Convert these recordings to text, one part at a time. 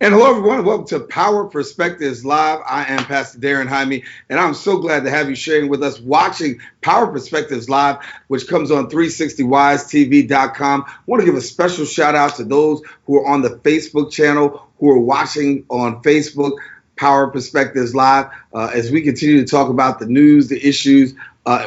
And hello, everyone. Welcome to Power Perspectives Live. I am Pastor Daren Jaime, and I'm so glad to have you sharing with us, watching Power Perspectives Live, which comes on 360wisetv.com. I want to give a special shout out to those who are on the Facebook channel, who are watching on Facebook, Power Perspectives Live, as we continue to talk about the news, the issues,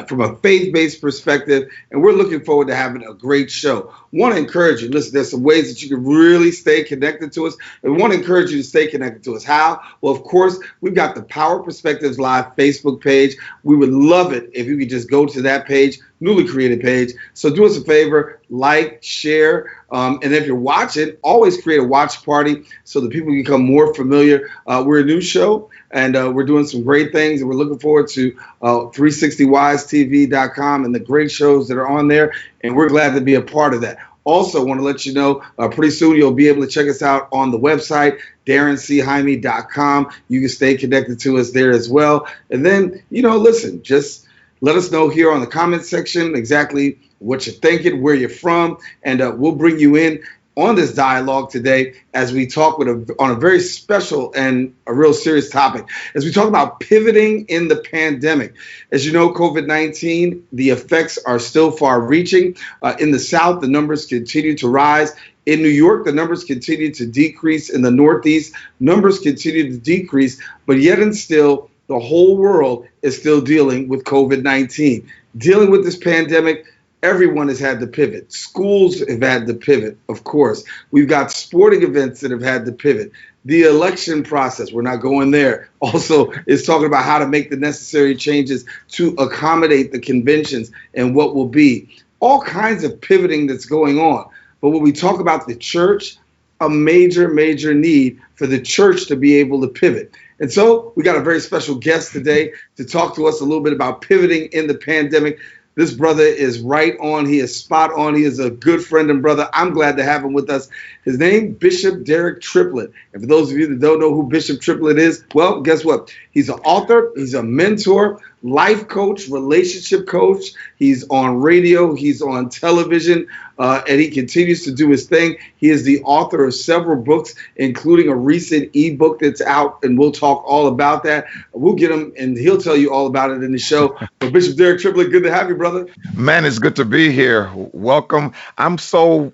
from a faith-based perspective, and we're looking forward to having a great show. Want to encourage you, listen, there's some ways that you can really stay connected to us, and we want to encourage you to stay connected to us. How? Well, of course, we've got the Power Perspectives Live Facebook page. We would love it if you could just go to that page, newly created page. So do us a favor, like, share, and if you're watching, always create a watch party so that people become more familiar. We're a new show, and we're doing some great things, and we're looking forward to 360wisetv.com and the great shows that are on there, and we're glad to be a part of that. Also, want to let you know, pretty soon you'll be able to check us out on the website, DarenCJaime.com. You can stay connected to us there as well. And then, listen, just let us know here on the comment section exactly what you're thinking, where you're from, and we'll bring you in on this dialogue today as we talk on a very special and a real serious topic, as we talk about pivoting in the pandemic. As you know, COVID-19, the effects are still far-reaching. In the South, the numbers continue to rise. In New York, the numbers continue to decrease. In the Northeast, numbers continue to decrease, but yet and still, the whole world is still dealing with COVID-19. Dealing with this pandemic, everyone has had to pivot. Schools have had to pivot, of course. We've got sporting events that have had to pivot. The election process, we're not going there, also is talking about how to make the necessary changes to accommodate the conventions and what will be. All kinds of pivoting that's going on. But when we talk about the church, a major, major need for the church to be able to pivot. And so we got a very special guest today to talk to us a little bit about pivoting in the pandemic. This brother is right on. He is spot on. He is a good friend and brother. I'm glad to have him with us. His name, Bishop Derek Triplett. And for those of you that don't know who Bishop Triplett is, well, guess what? He's an author. He's a mentor, life coach, relationship coach. He's on radio. He's on television. And he continues to do his thing. He is the author of several books, including a recent ebook that's out, and we'll talk all about that. We'll get him, and he'll tell you all about it in the show. But Bishop Derek Triplett, good to have you, brother. Man, it's good to be here. Welcome. I'm so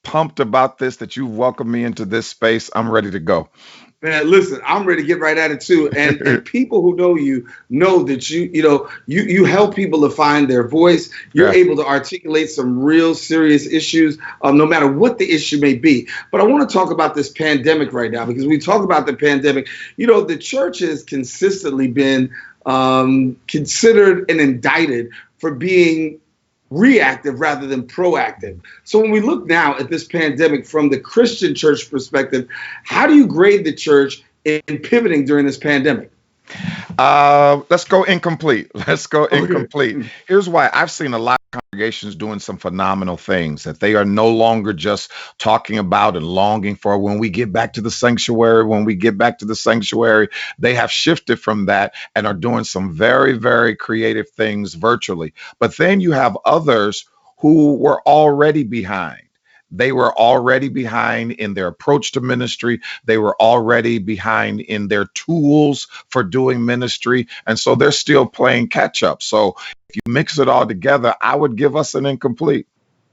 pumped about this that you welcomed me into this space. I'm ready to go. Man, listen, I'm ready to get right at it too. And people who know you know that you help people to find their voice. You're able to articulate some real serious issues, no matter what the issue may be. But I want to talk about this pandemic right now, because we talk about the pandemic. The church has consistently been considered and indicted for being reactive rather than proactive. So when we look now at this pandemic from the Christian church perspective, how do you grade the church in pivoting during this pandemic? Let's go incomplete. Here's why. I've seen a lot of congregations doing some phenomenal things that they are no longer just talking about and longing for when we get back to the sanctuary. They have shifted from that and are doing some very, very creative things virtually. But then you have others who were already behind. They were already behind in their approach to ministry. They were already behind in their tools for doing ministry. And so they're still playing catch up. So if you mix it all together, I would give us an incomplete.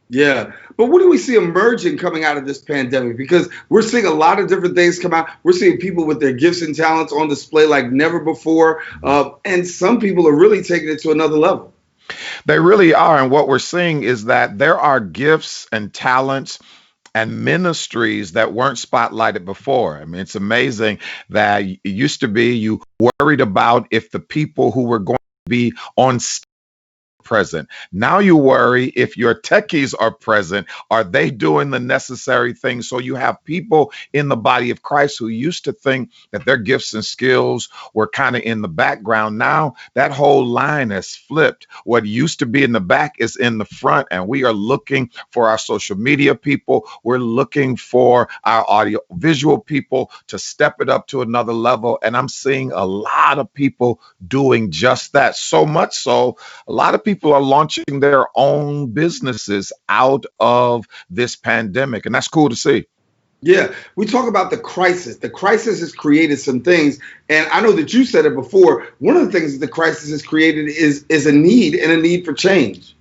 Yeah. But what do we see emerging coming out of this pandemic? Because we're seeing a lot of different things come out. We're seeing people with their gifts and talents on display like never before. And some people are really taking it to another level. They really are. And what we're seeing is that there are gifts and talents and ministries that weren't spotlighted before. I mean, it's amazing that it used to be you worried about if the people who were going to be on stage present. Now you worry if your techies are present, are they doing the necessary things? So you have people in the body of Christ who used to think that their gifts and skills were kind of in the background. Now that whole line has flipped. What used to be in the back is in the front, and we are looking for our social media people. We're looking for our audio visual people to step it up to another level. And I'm seeing a lot of people doing just that. So much so, a lot of people are launching their own businesses out of this pandemic, and that's cool to see. Yeah, we talk about the crisis. The crisis has created some things, and I know that you said it before. One of the things that the crisis has created is a need and a need for change.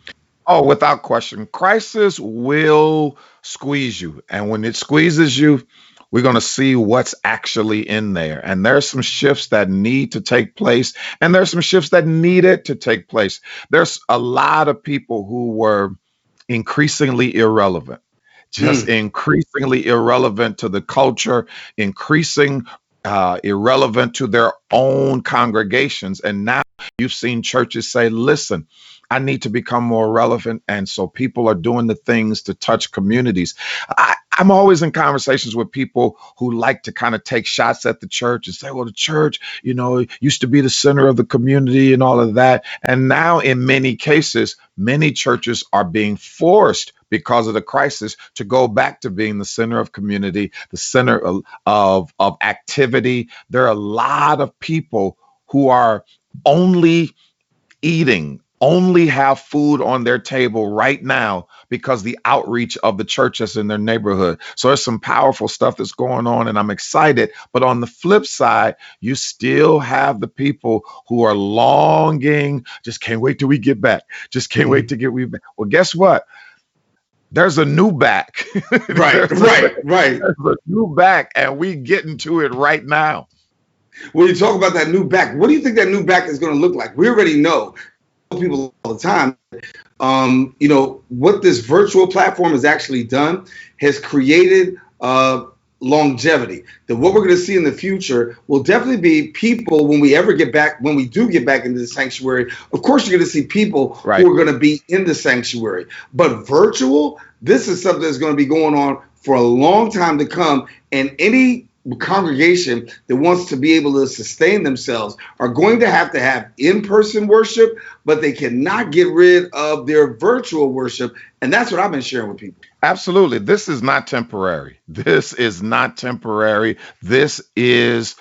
Oh, without question. Crisis will squeeze you. And when it squeezes you, we're going to see what's actually in there. And there's some shifts that need to take place, and there's some shifts that needed to take place. There's a lot of people who were increasingly irrelevant, just Mm. increasingly irrelevant to the culture, increasing irrelevant to their own congregations. And now you've seen churches say, listen, I need to become more relevant. And so people are doing the things to touch communities. I'm always in conversations with people who like to kind of take shots at the church and say, well, the church, used to be the center of the community and all of that. And now, in many cases, many churches are being forced because of the crisis to go back to being the center of community, the center of activity. There are a lot of people who are only eating, only have food on their table right now because the outreach of the church that's in their neighborhood. So there's some powerful stuff that's going on, and I'm excited. But on the flip side, you still have the people who are longing, just can't wait till we get back. Just can't wait to get we back. Well, guess what? There's a new back. Right, there's, a, right. there's a new back, and we getting to it right now. When you talk about that new back, what do you think that new back is going to look like? We already know people all the time. What this virtual platform has actually done has created longevity. That what we're going to see in the future will definitely be people when we do get back into the sanctuary. Of course, you're going to see people Right. who are going to be in the sanctuary, but virtual, this is something that's going to be going on for a long time to come. And any congregation that wants to be able to sustain themselves are going to have in-person worship, but they cannot get rid of their virtual worship. And that's what I've been sharing with people. Absolutely. This is not temporary. This is not temporary. This is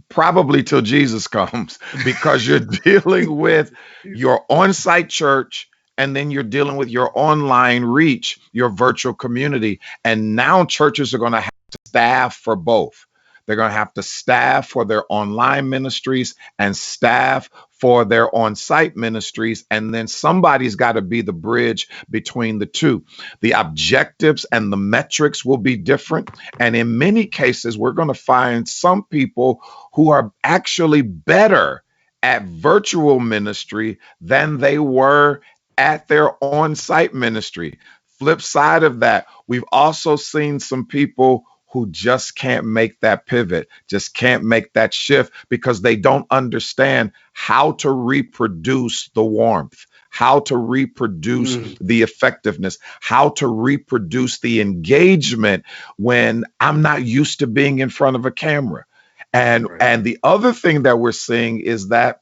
probably till Jesus comes, because you're dealing with your on-site church, and then you're dealing with your online reach, your virtual community. And now churches are going to have to staff for both. They're going to have to staff for their online ministries and staff for their on-site ministries. And then somebody's got to be the bridge between the two. The objectives and the metrics will be different. And in many cases, we're going to find some people who are actually better at virtual ministry than they were at their on-site ministry. Flip side of that, we've also seen some people who just can't make that pivot, just can't make that shift because they don't understand how to reproduce the warmth, how to reproduce Mm. the effectiveness, how to reproduce the engagement when I'm not used to being in front of a camera. And Right. and the other thing that we're seeing is that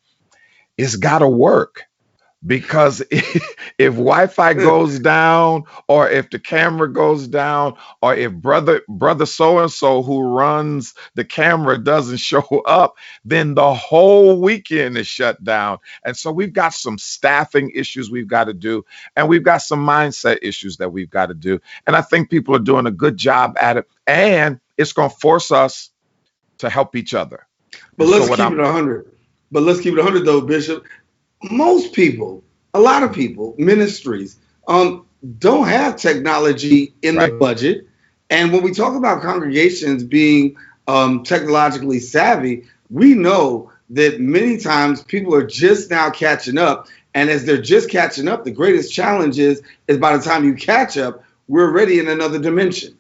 it's got to work, because if Wi-Fi goes down, or if the camera goes down, or if brother so and so who runs the camera doesn't show up, then the whole weekend is shut down. And so we've got some staffing issues we've got to do, and we've got some mindset issues that we've got to do. And I think people are doing a good job at it, and it's going to force us to help each other. But And so let's what keep I'm it 100. But let's keep it 100 though, Bishop. Most people, a lot of people, ministries, don't have technology in the right. budget. And when we talk about congregations being technologically savvy, we know that many times people are just now catching up. And as they're just catching up, the greatest challenge is by the time you catch up, we're already in another dimension.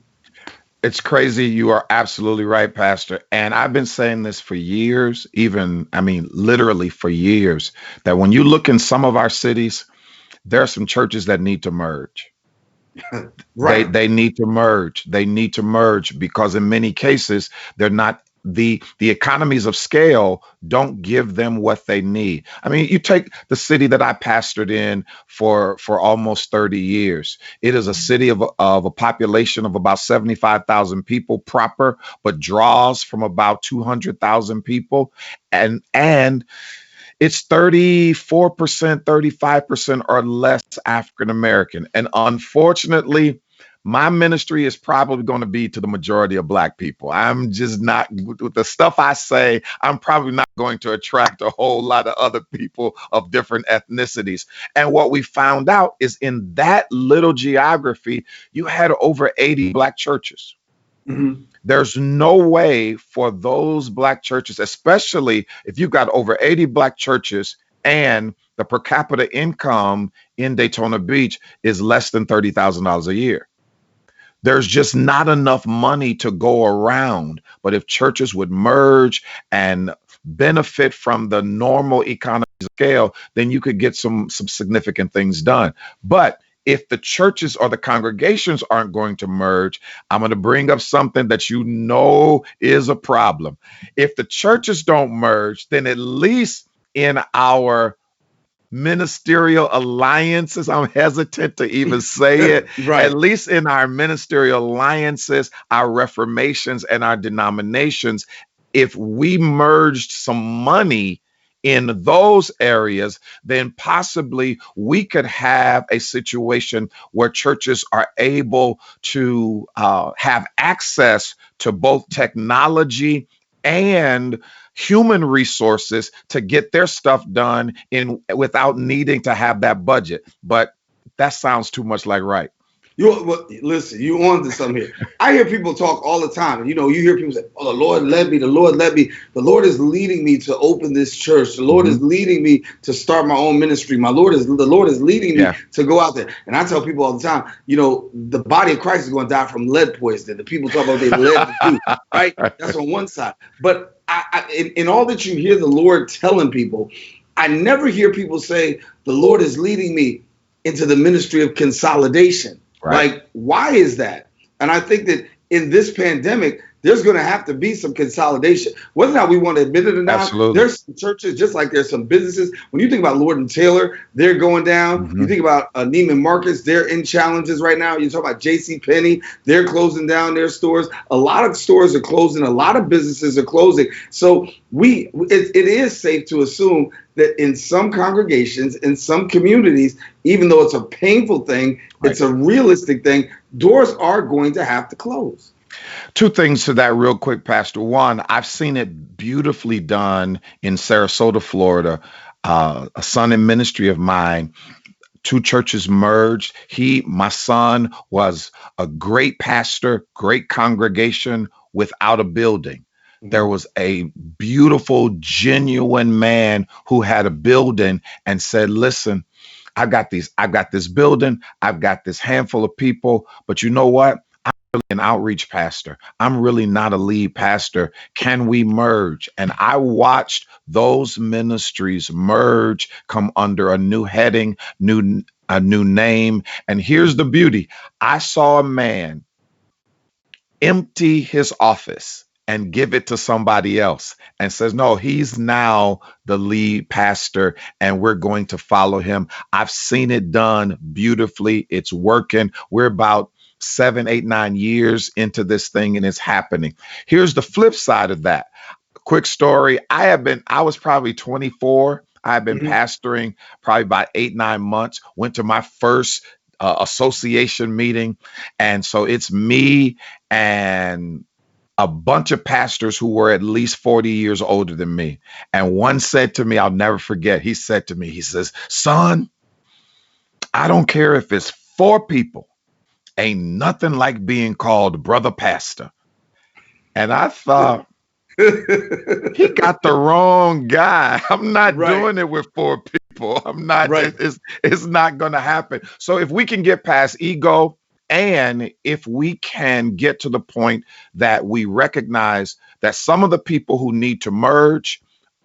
It's crazy. You are absolutely right, Pastor. And I've been saying this for years, even, I mean, literally for years, that when you look in some of our cities, there are some churches that need to merge. They Right. they need to merge. They need to merge because in many cases they're not, the economies of scale don't give them what they need. I mean, you take the city that I pastored in for almost 30 years. It is a city of a population of about 75,000 people proper, but draws from about 200,000 people. And it's 34%, 35% or less African American. And unfortunately, my ministry is probably going to be to the majority of Black people. I'm just not, with the stuff I say, I'm probably not going to attract a whole lot of other people of different ethnicities. And what we found out is in that little geography, you had over 80 Black churches. Mhm. There's no way for those Black churches, especially if you've got over 80 Black churches and the per capita income in Daytona Beach is less than $30,000 a year. There's just not enough money to go around. But if churches would merge and benefit from the normal economies of scale, then you could get some significant things done. But if the churches or the congregations aren't going to merge, I'm going to bring up something that you know is a problem. If the churches don't merge, then at least in our ministerial alliances, I'm hesitant to even say it, at Right. least in our ministerial alliances, our reformations and our denominations, if we merged some money in those areas, then possibly we could have a situation where churches are able to have access to both technology and human resources to get their stuff done in without needing to have that budget. But that sounds too much like right. Well, listen, you on to something here. I hear people talk all the time. You know, you hear people say, "Oh, the Lord led me. The Lord led me. The Lord is leading me to open this church. The Lord Hmm. is leading me to start my own ministry. The Lord is leading me Yeah, to go out there." And I tell people all the time, you know, the body of Christ is going to die from lead poisoning. The people talk about they led you, right? That's on one side. But in all that you hear the Lord telling people, I never hear people say, "The Lord is leading me into the ministry of consolidation." right. Like, why is that? And I think that in this pandemic, there's going to have to be some consolidation. Whether or not we want to admit it or not, Absolutely. there's some churches, just like there's some businesses. When you think about Lord and Taylor, they're going down. You Hmm. think about Neiman Marcus, they're in challenges right now. You talk about J.C. Penney, they're closing down their stores. A lot of stores are closing. A lot of businesses are closing. So it is safe to assume that in some congregations, in some communities, even though it's a painful thing, Right. it's a realistic thing, doors are going to have to close. Two things to that real quick, Pastor. One, I've seen it beautifully done in Sarasota, Florida. A son in ministry of mine, two churches merged. My son was a great pastor, great congregation without a building. There Mhm. was a beautiful, genuine man who had a building and said, listen, I've got this building, I've got this handful of people, but you know what? An outreach pastor. I'm really not a lead pastor. Can we merge? And I watched those ministries merge, come under a new heading, a new name. And here's the beauty. I saw a man empty his office and give it to somebody else and says, no, he's now the lead pastor and we're going to follow him. I've seen it done beautifully. It's working. We're about 7, 8, 9 years into this thing and it's happening. Here's the flip side of that. Quick story. I was probably 24. I've been Mhm. pastoring probably about 8, 9 months, went to my first association meeting. And so it's me and a bunch of pastors who were at least 40 years older than me. And one said to me, I'll never forget, he said to me, he says, son, I don't care if it's 4 people, ain't nothing like being called brother pastor. And I thought, he got the wrong guy. I'm not Right, doing it with 4 people. I'm not, right. it's not going to happen. So if we can get past ego and if we can get to the point that we recognize that some of the people who need to merge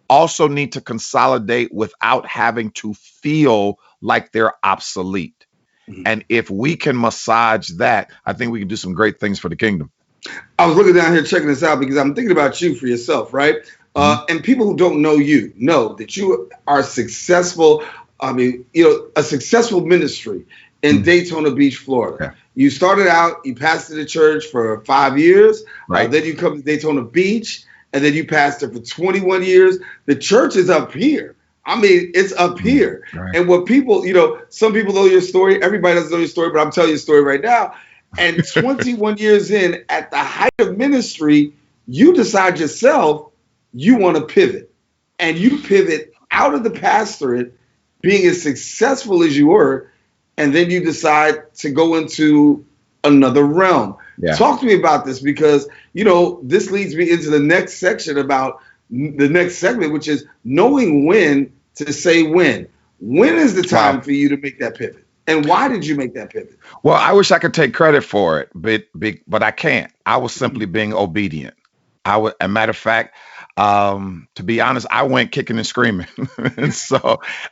also need to consolidate without having to feel like they're obsolete. Mhm. And if we can massage that, I think we can do some great things for the kingdom. I was looking down here checking this out because I'm thinking about you for yourself, right? Mhm. And people who don't know you know that you are successful. I mean, you know, a successful ministry in Mhm. Daytona Beach, Florida. Yeah. You started out, you pastored the church for 5 years. Right. Then you come to Daytona Beach, and then you pastored for 21 years. The church is up here. I mean, it's up Mhm. here. Right. And what people, you know, some people know your story. Everybody doesn't know your story, but I'm telling you a story right now. And 21 years in, at the height of ministry, you decide yourself you want to pivot. And you pivot out of the pastorate, being as successful as you were, and then you decide to go into another realm. Yeah. Talk to me about this, because, this leads me into the next section about the next segment, which is knowing when to say when. When is the time for you to make that pivot? And why did you make that pivot? Well, I wish I could take credit for it, but I can't. I was simply being obedient. As a matter of fact, to be honest, I went kicking and screaming.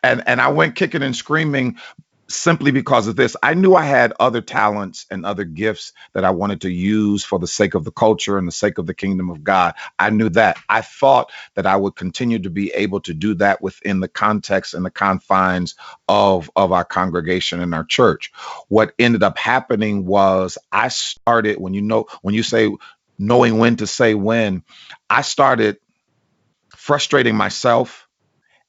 and I went kicking and screaming simply because of this. I knew I had other talents and other gifts that I wanted to use for the sake of the culture and the sake of the kingdom of God. I knew that. I thought that I would continue to be able to do that within the context and the confines of our congregation and our church. What ended up happening was I started, when you say knowing when to say when, I started frustrating myself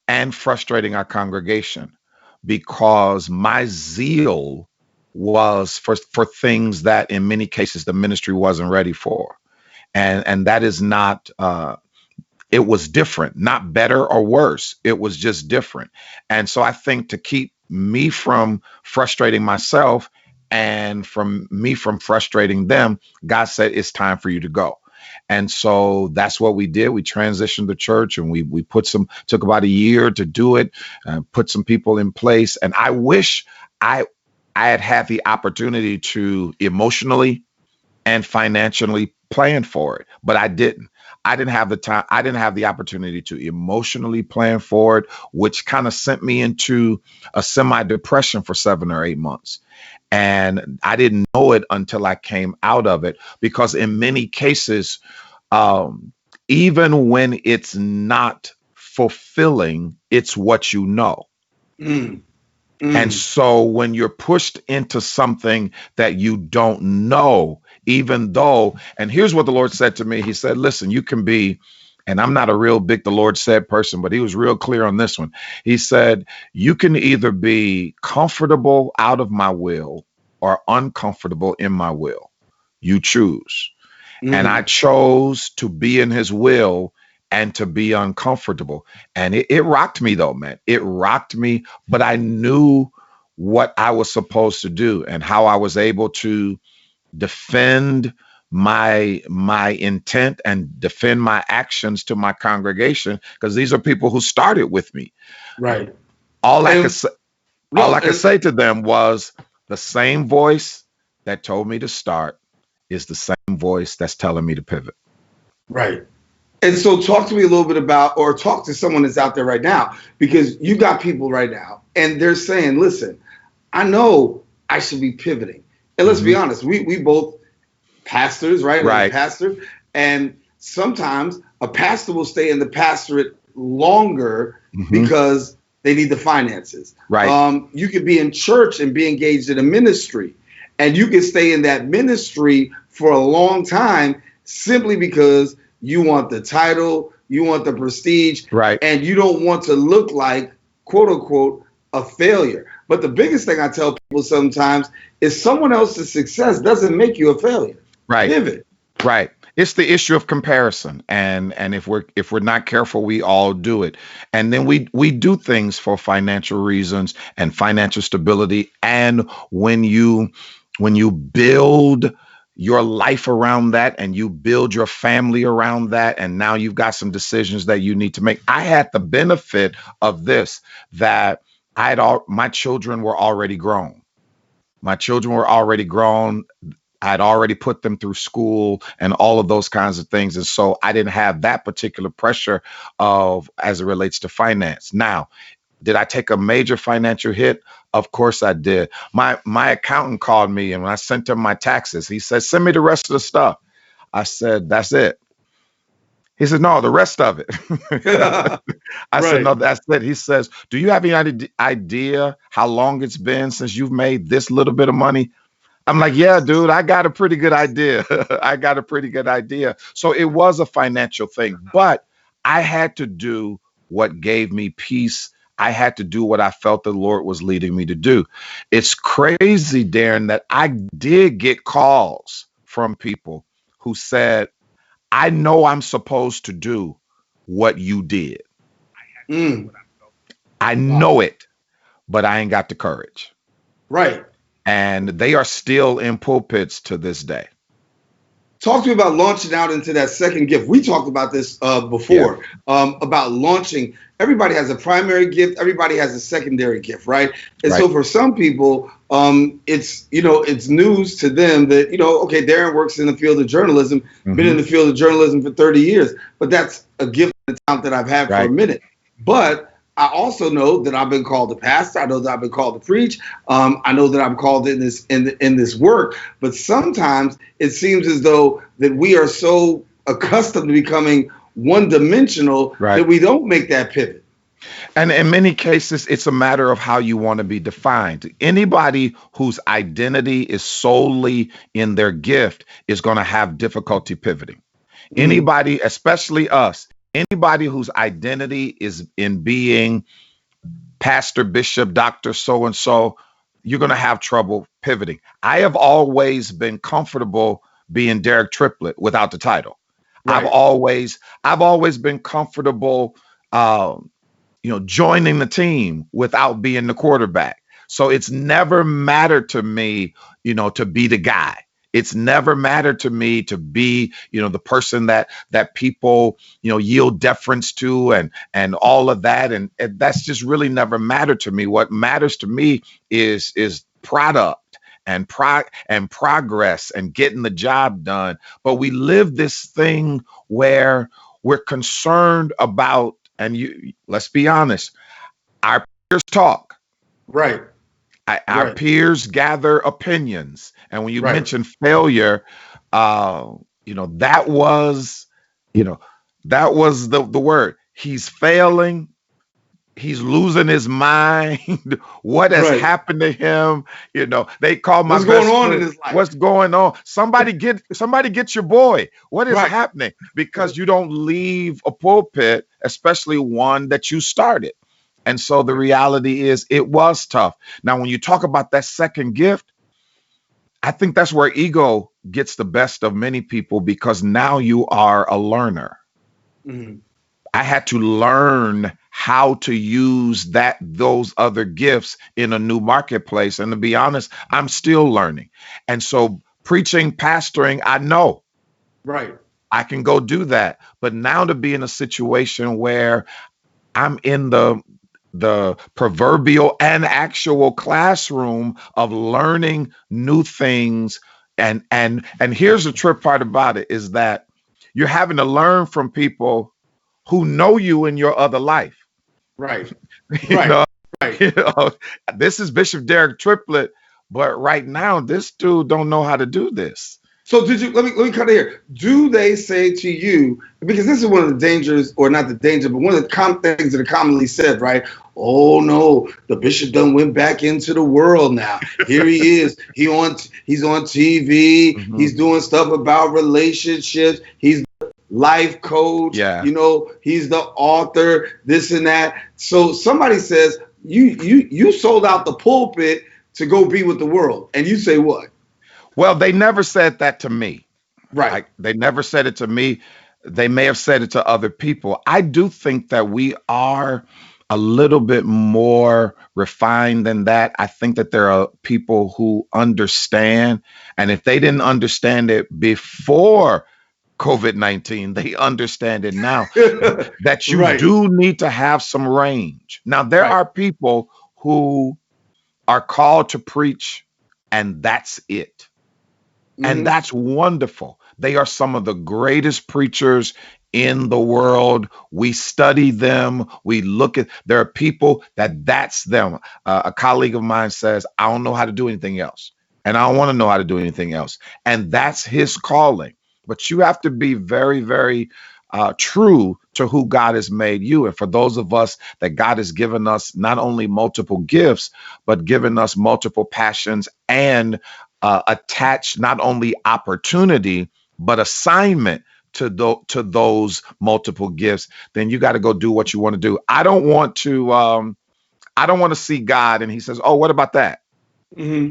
and frustrating our congregation, because my zeal was for things that in many cases the ministry wasn't ready for. And that is not, it was different, not better or worse. It was just different. And so I think to keep me from frustrating myself and from frustrating them, God said, it's time for you to go. And so that's what we did. We transitioned the church, and we took about a year to do it, put some people in place. And I wish I had the opportunity to emotionally and financially plan for it, but I didn't. I didn't have the time. I didn't have the opportunity to emotionally plan for it, which kind of sent me into a semi-depression for 7 or 8 months. And I didn't know it until I came out of it, because in many cases, even when it's not fulfilling, it's what you know. Mm. And so when you're pushed into something that you don't know, even though, and here's what the Lord said to me. He said, listen, you can be, and I'm not a real big, the Lord said person, but he was real clear on this one. He said, you can either be comfortable out of my will or uncomfortable in my will. You choose. And I chose to be in his will and to be uncomfortable. And it rocked me though, man. It rocked me, but I knew what I was supposed to do and how I was able to defend my intent and defend my actions to my congregation, because these are people who started with me. Right. All I could say to them was, the same voice that told me to start is the same voice that's telling me to pivot. Right. And so talk to me a little bit about, or talk to someone that's out there right now, because you got people right now and they're saying, listen, I know I should be pivoting. And let's be honest, we both pastors, right? Right. Pastor. And sometimes a pastor will stay in the pastorate longer because they need the finances. Right. You could be in church and be engaged in a ministry, and you can stay in that ministry for a long time simply because you want the title, you want the prestige, right, and you don't want to look like, quote unquote, a failure. But the biggest thing I tell people sometimes is someone else's success doesn't make you a failure. Right. Pivot. Right. It's the issue of comparison. And if we're not careful, we all do it. And then we do things for financial reasons and financial stability. And when you build your life around that and you build your family around that, and now you've got some decisions that you need to make. I had the benefit of this, that my children were already grown. My children were already grown. I'd already put them through school and all of those kinds of things. And so I didn't have that particular pressure as it relates to finance. Now, did I take a major financial hit? Of course I did. My accountant called me, and when I sent him my taxes, he said, send me the rest of the stuff. I said, that's it. He said, no, the rest of it. I said, no, that's it. He says, do you have any idea how long it's been since you've made this little bit of money? I'm like, yeah, dude, I got a pretty good idea. So it was a financial thing, but I had to do what gave me peace. I had to do what I felt the Lord was leading me to do. It's crazy, Darren, that I did get calls from people who said, I know I'm supposed to do what you did. Mm, I wow. know it, but I ain't got the courage. Right. And they are still in pulpits to this day. Talk to me about launching out into that second gift. We talked about this Yeah, before, about launching. Everybody has a primary gift. Everybody has a secondary gift, right? And right. so for some people, it's it's news to them that okay, Daren works in the field of journalism, been in Hmm. the field of journalism for 30 years, but that's a gift and a talent that I've had for a Right. minute. But I also know that I've been called to pastor. I know that I've been called to preach. I know that I'm called in this work. But sometimes it seems as though that we are so accustomed to becoming one dimensional that Right. we don't make that pivot. And in many cases, it's a matter of how you want to be defined. Anybody whose identity is solely in their gift is going to have difficulty pivoting. Mm, Anybody, especially us, anybody whose identity is in being pastor, bishop, doctor, so and so, you're going to have trouble pivoting. I have always been comfortable being Derek Triplett without the title. I've right. always, I've always been comfortable, joining the team without being the quarterback. So it's never mattered to me, to be the guy. It's never mattered to me to be, the person that people, yield deference to and all of that. And that's just really never mattered to me. What matters to me is product and progress and getting the job done. But we live this thing where we're concerned about, and let's be honest, our peers talk. Right. Our Right. peers gather opinions. And when you Right. mention failure, that was, you know, that was the word. He's failing. He's losing his mind. What has Right. happened to him? They call my What's going best on in friend. his life? What's going on? Somebody get your boy. What is Right. happening? Because you don't leave a pulpit, especially one that you started. And so the Right. reality is it was tough. Now, when you talk about that second gift, I think that's where ego gets the best of many people because now you are a learner. Mm, I had to learn how to use those other gifts in a new marketplace. And to be honest, I'm still learning. And so preaching, pastoring, I know right. I can go do that. But now to be in a situation where I'm in the proverbial and actual classroom of learning new things. And here's the trip part about it is that you're having to learn from people who know you in your other life. Right. you Right. know, Right. you know, this is Bishop Derek Triplett, but right now this dude don't know how to do this. So did you let me cut it here. Do they say to you, because this is one of the dangers, or not the danger, but one of the things that are commonly said, right? Oh no, the bishop done went back into the world now. Here he is. He's on TV. Hmm. He's doing stuff about relationships. He's the life coach, Yeah. he's the author, this and that. So somebody says, you sold out the pulpit to go be with the world. And you say what? Well, they never said that to me. Right. They never said it to me. They may have said it to other people. I do think that we are a little bit more refined than that. I think that there are people who understand, and if they didn't understand it before COVID-19, they understand it now that you Right. do need to have some range. Now, there Right. are people who are called to preach, and that's it. And Hmm. that's wonderful. They are some of the greatest preachers in the world. We study them. We look at, there are people that's them. A colleague of mine says, I don't know how to do anything else. And I don't want to know how to do anything else. And that's his calling. But you have to be very, very true to who God has made you. And for those of us that God has given us not only multiple gifts, but given us multiple passions and attach not only opportunity but assignment to those multiple gifts, then you got to go do what you want to do. I don't want to. I don't want to see God. And he says, oh, what about that? Hmm.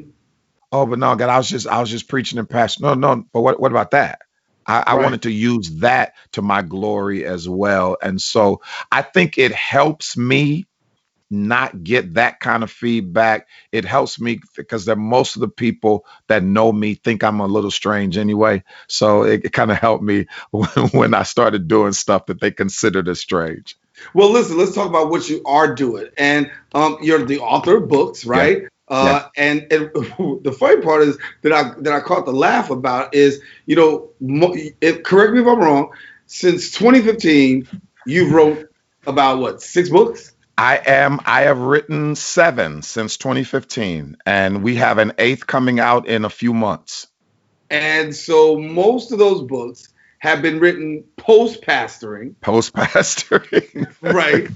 Oh, but no, God, I was just preaching and passion. No, no, but what about that? I Right. wanted to use that to my glory as well. And so I think it helps me not get that kind of feedback. It helps me because that most of the people that know me think I'm a little strange anyway. So it kind of helped me when I started doing stuff that they considered as strange. Well, listen, let's talk about what you are doing. And you're the author of books, Yeah. right? Yeah. And the funny part is that I caught the laugh about is, correct me if I'm wrong, since 2015, you've wrote about what, 6 books? I have written 7 since 2015, and we have an 8th coming out in a few months. And so most of those books have been written post pastoring, Post pastoring. right?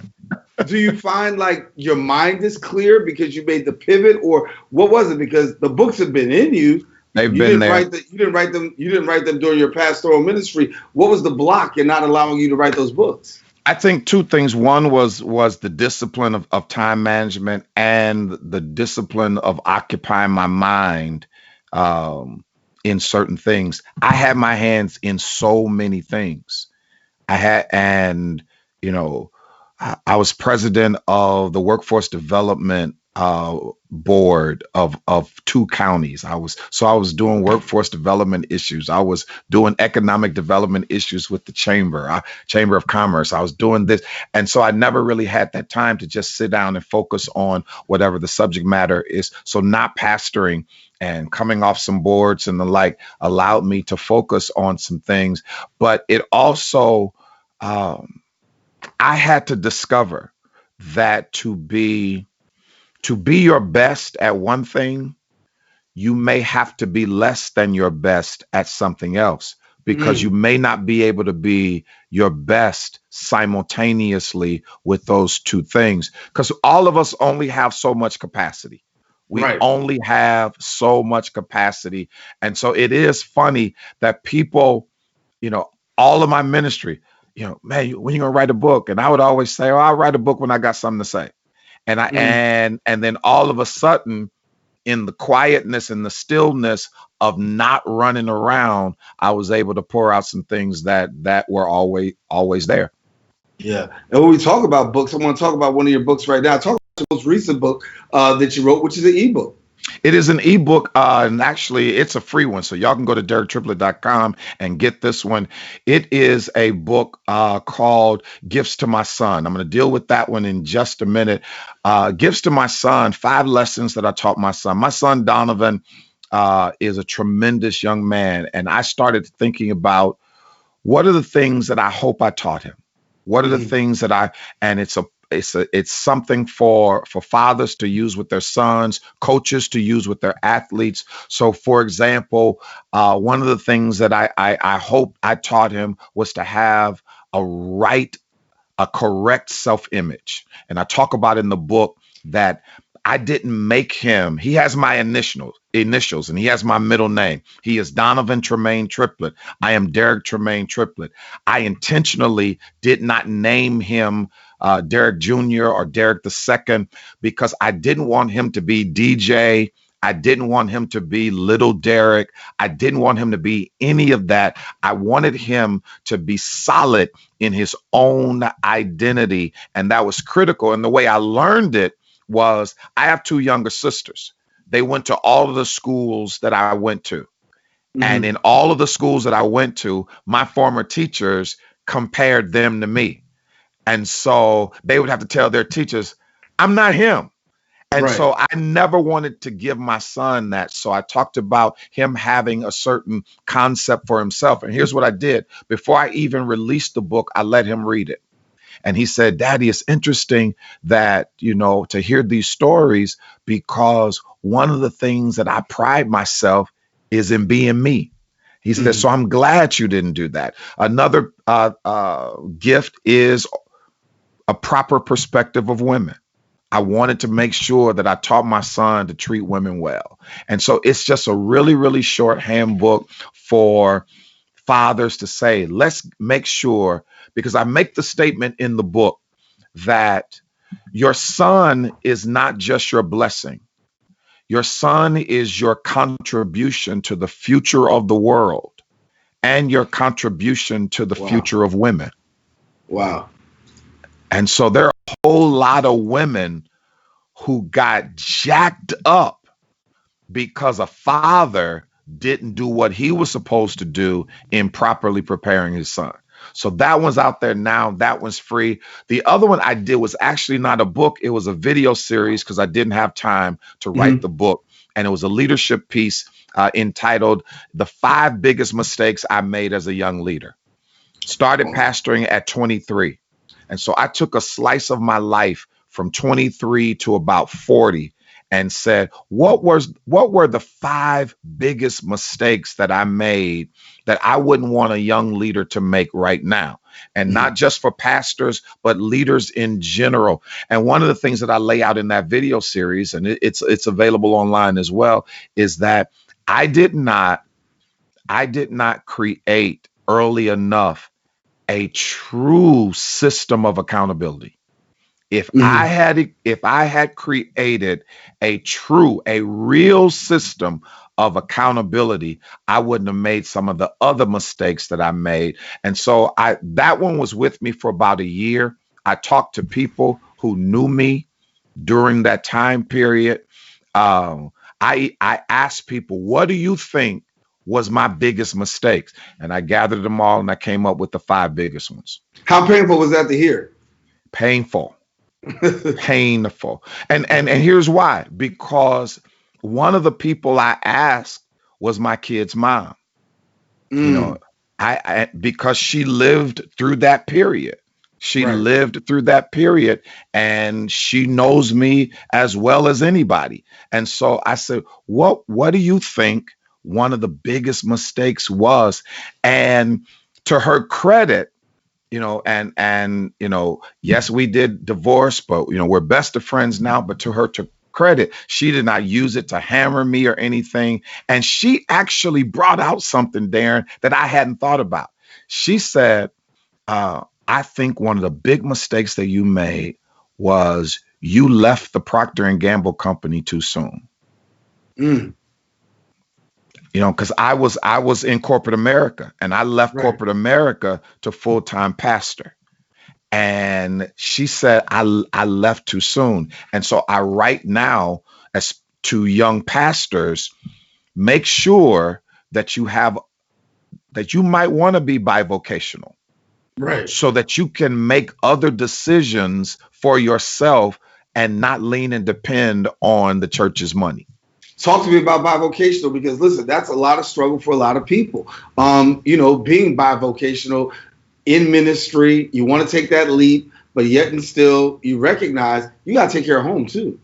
Do you find like your mind is clear because you made the pivot, or what was it? Because the books have been in you. They've You been didn't there. write you didn't write them. You didn't write them during your pastoral ministry. What was the block in not allowing you to write those books? I think two things. One was the discipline of time management and the discipline of occupying my mind um, in certain things. I had my hands in so many things. I had, and you know, I was president of the workforce development board of 2 counties. I was doing workforce development issues. I was doing economic development issues with the chamber of commerce. I was doing this, and so I never really had that time to just sit down and focus on whatever the subject matter is. So not pastoring and coming off some boards and the like allowed me to focus on some things, but it also um, I had to discover that to be your best at one thing, you may have to be less than your best at something else because you Mm, may not be able to be your best simultaneously with those two things because all of us only have so much capacity. We right. only have so much capacity. And so it is funny that people, you know, all of my ministry, man, when you gonna write a book? And I would always say, oh, I'll write a book when I got something to say. And I Mm. and then all of a sudden, in the quietness and the stillness of not running around, I was able to pour out some things that were always there. Yeah. And when we talk about books, I want to talk about one of your books right now. Talk about the most recent book that you wrote, which is an ebook. It is an ebook, and actually, it's a free one. So y'all can go to DerekTriplett.com and get this one. It is a book called Gifts to My Son. I'm going to deal with that one in just a minute. Gifts to My Son, 5 lessons that I taught my son. My son, Donovan, is a tremendous young man. And I started thinking about what are the things that I hope I taught him? What are the Mm, things that and it's something for fathers to use with their sons, coaches to use with their athletes. So, for example, one of the things that I hope I taught him was to have right a correct self-image. And I talk about in the book that I didn't make him. He has my initials and he has my middle name. He is Donovan Tremaine Triplett. I am Derek Tremaine Triplett. I intentionally did not name him Derek Jr. or Derek the Second because I didn't want him to be DJ. I didn't want him to be Little Derek. I didn't want him to be any of that. I wanted him to be solid in his own identity. And that was critical. And the way I learned it was I have 2 younger sisters. They went to all of the schools that I went to. And mhm. in all of the schools that I went to, my former teachers compared them to me. And so they would have to tell their teachers, I'm not him. And Right. so I never wanted to give my son that. So I talked about him having a certain concept for himself. And here's what I did. Before I even released the book, I let him read it. And he said, Daddy, it's interesting that, to hear these stories because one of the things that I pride myself is in being me. He said, so Mhm. I'm glad you didn't do that. Another gift is a proper perspective of women. I wanted to make sure that I taught my son to treat women well. And so it's just a really, really short handbook for fathers to say, let's make sure, because I make the statement in the book that Your son is not just your blessing. Your son is your contribution to the future of the world and your contribution to the Wow. future of women. Wow. And so there are a whole lot of women who got jacked up because a father didn't do what he was supposed to do in properly preparing his son. So that one's out there now. That one's free. The other one I did was actually not a book. It was a video series because I didn't have time to write the book. And it was a leadership piece entitled The 5 Biggest Mistakes I Made as a Young Leader. Started pastoring at 23. And so I took a slice of my life from 23 to about 40 and said, what were the 5 biggest mistakes that I made that I wouldn't want a young leader to make right now? And not just for pastors, but leaders in general. And one of the things that I lay out in that video series, and it's available online as well, is that I did not create early enough a true system of accountability. If I had created a real system of accountability, I wouldn't have made some of the other mistakes that I made. And so that one was with me for about a year. I talked to people who knew me during that time period. I asked people, what do you think was my biggest mistakes? And I gathered them all and I came up with the 5 biggest ones. How painful was that to hear? Painful. Painful. And here's why. Because one of the people I asked was my kid's mom. You know, I because she lived through that period. She lived through that period and she knows me as well as anybody. And so I said, what do you think one of the biggest mistakes was? And to her credit, yes, we did divorce, but we're best of friends now. But to her credit, she did not use it to hammer me or anything. And she actually brought out something, Daren, that I hadn't thought about. She said, I think one of the big mistakes that you made was you left the Procter and Gamble company too soon. Because I was in corporate America and I left corporate America to full-time pastor. And she said, I left too soon. And so I write now as to young pastors, make sure that you might want to be bivocational. So that you can make other decisions for yourself and not lean and depend on the church's money. Talk to me about bivocational, because listen, that's a lot of struggle for a lot of people. Being bivocational in ministry, you want to take that leap, but yet and still you recognize you got to take care of home too.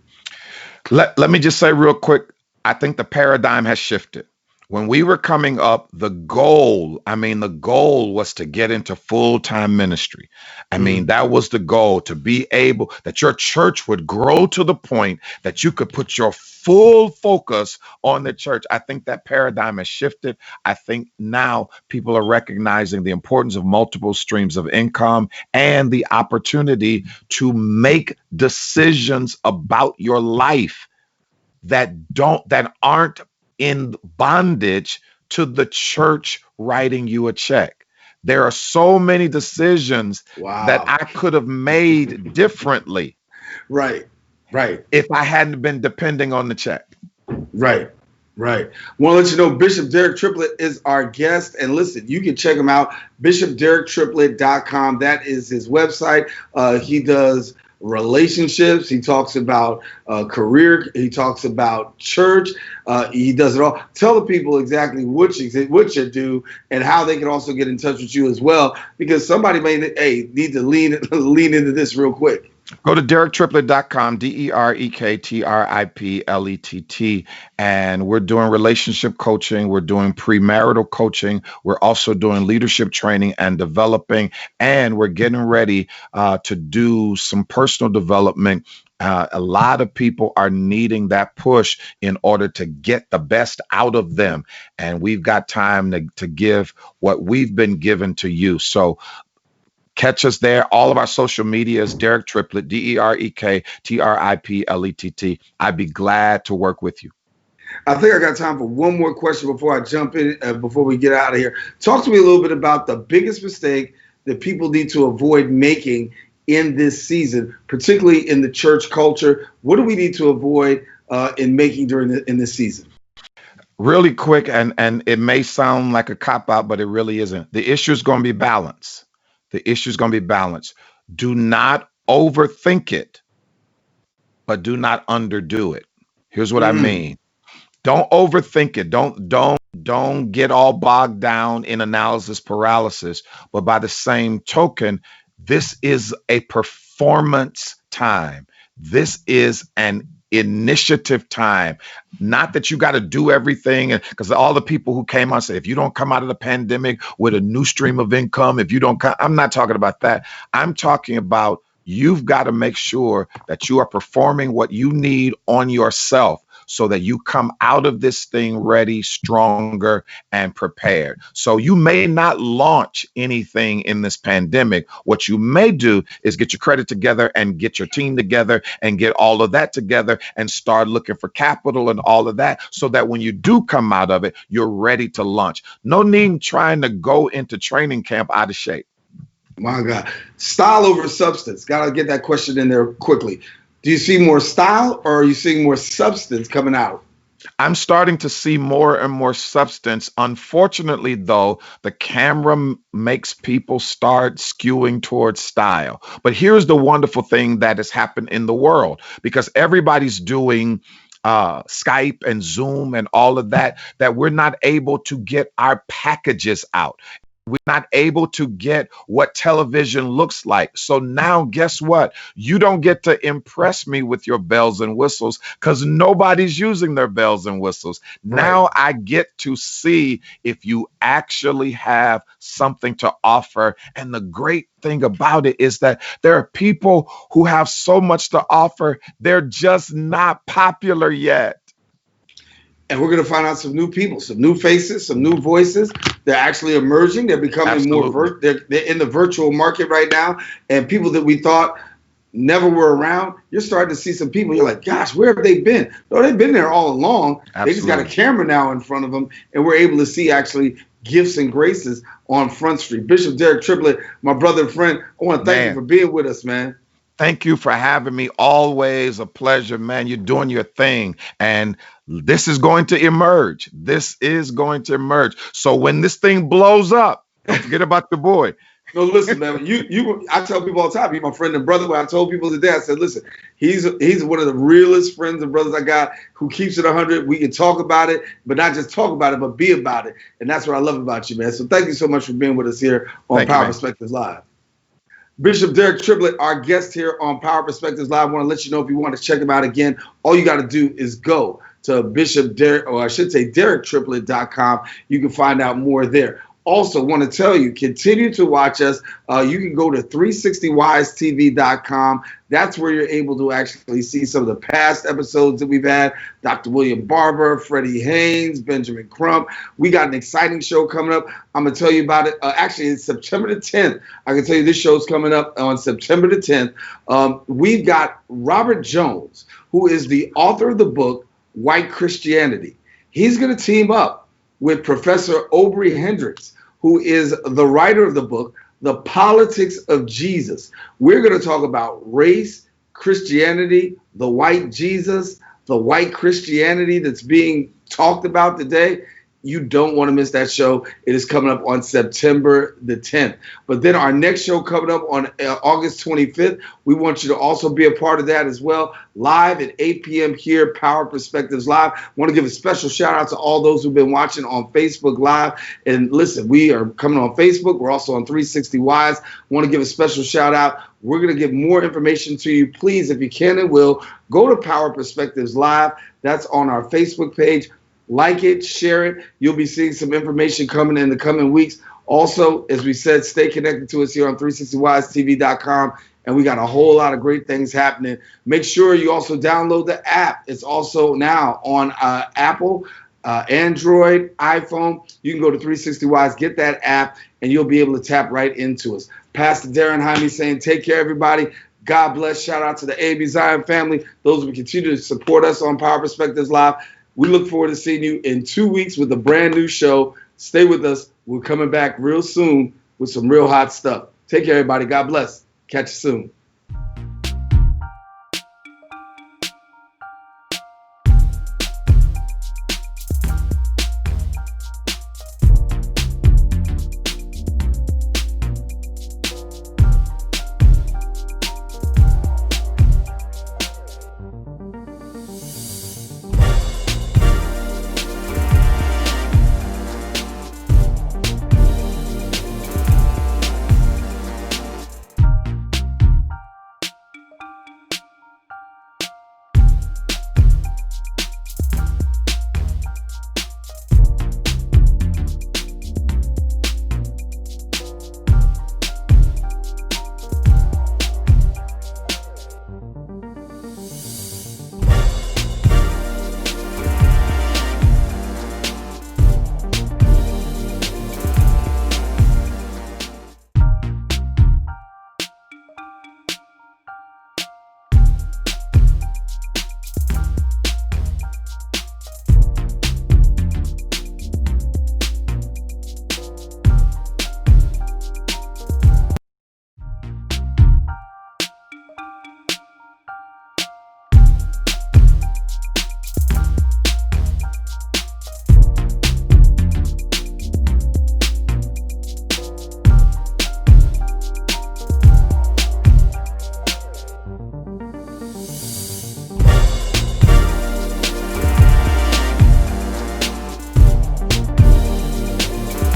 Let me just say real quick, I think the paradigm has shifted. When we were coming up, the goal was to get into full-time ministry. That was the goal, to be able, that your church would grow to the point that you could put your full focus on the church. I think that paradigm has shifted. I think now people are recognizing the importance of multiple streams of income and the opportunity to make decisions about your life that aren't in bondage to the church writing you a check. There are so many decisions that I could have made differently. Right. If I hadn't been depending on the check. Right. Want to let you know Bishop Derek Triplett is our guest. And listen, you can check him out, bishopderektriplett.com. That is his website. He does relationships. He talks about career. He talks about church. He does it all. Tell the people exactly what you do and how they can also get in touch with you as well, because somebody may need to lean into this real quick. Go to DerekTriplett.com, DerekTriplett, and we're doing relationship coaching. We're doing premarital coaching. We're also doing leadership training and developing, and we're getting ready to do some personal development. A lot of people are needing that push in order to get the best out of them, and we've got time to give what we've been given to you. So Catch us there. All of our social media is Derek Triplett, DerekTriplett. I'd be glad to work with you. I think I got time for one more question before I jump in, before we get out of here. Talk to me a little bit about the biggest mistake that people need to avoid making in this season, particularly in the church culture. What do we need to avoid in making in this season? Really quick, and it may sound like a cop-out, but it really isn't. The issue is going to be balance. The issue is going to be balance. Do not overthink it, but do not underdo it. Here's what I mean. Don't overthink it. Don't get all bogged down in analysis paralysis. But by the same token, this is a performance time. This is an initiative time. Not that you got to do everything, because all the people who came out said, if you don't come out of the pandemic with a new stream of income, if you don't come, I'm not talking about that. I'm talking about you've got to make sure that you are performing what you need on yourself, so that you come out of this thing ready, stronger, and prepared. So you may not launch anything in this pandemic. What you may do is get your credit together and get your team together and get all of that together and start looking for capital and all of that, so that when you do come out of it, you're ready to launch. No need trying to go into training camp out of shape. My God. Style over substance. Got to get that question in there quickly. Do you see more style, or are you seeing more substance coming out? I'm starting to see more and more substance. Unfortunately, though, the camera makes people start skewing towards style. But here's the wonderful thing that has happened in the world, because everybody's doing Skype and Zoom and all of that we're not able to get our packages out. We're not able to get what television looks like. So now, guess what? You don't get to impress me with your bells and whistles, because nobody's using their bells and whistles. Right. Now I get to see if you actually have something to offer. And the great thing about it is that there are people who have so much to offer. They're just not popular yet. And we're going to find out some new people, some new faces, some new voices. They're actually emerging. They're becoming more, they're in the virtual market right now. And people that we thought never were around, you're starting to see some people. You're like, gosh, where have they been? No, they've been there all along. Absolutely. They just got a camera now in front of them. And we're able to see actually gifts and graces on Front Street. Bishop Derek Triplett, my brother and friend, I want to thank you for being with us, man. Thank you for having me. Always a pleasure, man. You're doing your thing. And this is going to emerge. This is going to emerge. So when this thing blows up, don't forget about your boy. No, listen, man. I tell people all the time, he's my friend and brother. When I told people today, I said, listen, he's one of the realest friends and brothers I got, who keeps it 100. We can talk about it, but not just talk about it, but be about it. And that's what I love about you, man. So thank you so much for being with us here on Power Perspectives Live. Bishop Derek Triplett, our guest here on Power Perspectives Live. I want to let you know, if you want to check him out again, all you got to do is go to DerekTriplett.com. You can find out more there. Also, want to tell you, continue to watch us. You can go to 360wisetv.com. That's where you're able to actually see some of the past episodes that we've had. Dr. William Barber, Freddie Haynes, Benjamin Crump. We got an exciting show coming up. I'm going to tell you about it. Actually, it's September the 10th. I can tell you this show's coming up on September the 10th. We've got Robert Jones, who is the author of the book, White Christianity. He's going to team up with Professor Aubrey Hendricks, who is the writer of the book, The Politics of Jesus. We're going to talk about race, Christianity, the white Jesus, the white Christianity that's being talked about today. You don't want to miss that show. It is coming up on September the 10th. But then our next show coming up on August 25th, we want you to also be a part of that as well. Live at 8 p.m. here, Power Perspectives Live. I want to give a special shout out to all those who've been watching on Facebook Live. And listen, we are coming on Facebook. We're also on 360 Wise. I want to give a special shout out. We're going to give more information to you. Please, if you can and will, go to Power Perspectives Live. That's on our Facebook page. Like it, share it. You'll be seeing some information coming in the coming weeks. Also, as we said, stay connected to us here on 360wisetv.com. And we got a whole lot of great things happening. Make sure you also download the app. It's also now on Apple, Android, iPhone, you can go to 360 Wise, get that app, and you'll be able to tap right into us. Pastor Daren, Jaime saying, take care, everybody. God bless. Shout out to the AB Zion family. Those who continue to support us on Power Perspectives Live. We look forward to seeing you in 2 weeks with a brand new show. Stay with us. We're coming back real soon with some real hot stuff. Take care, everybody. God bless. Catch you soon.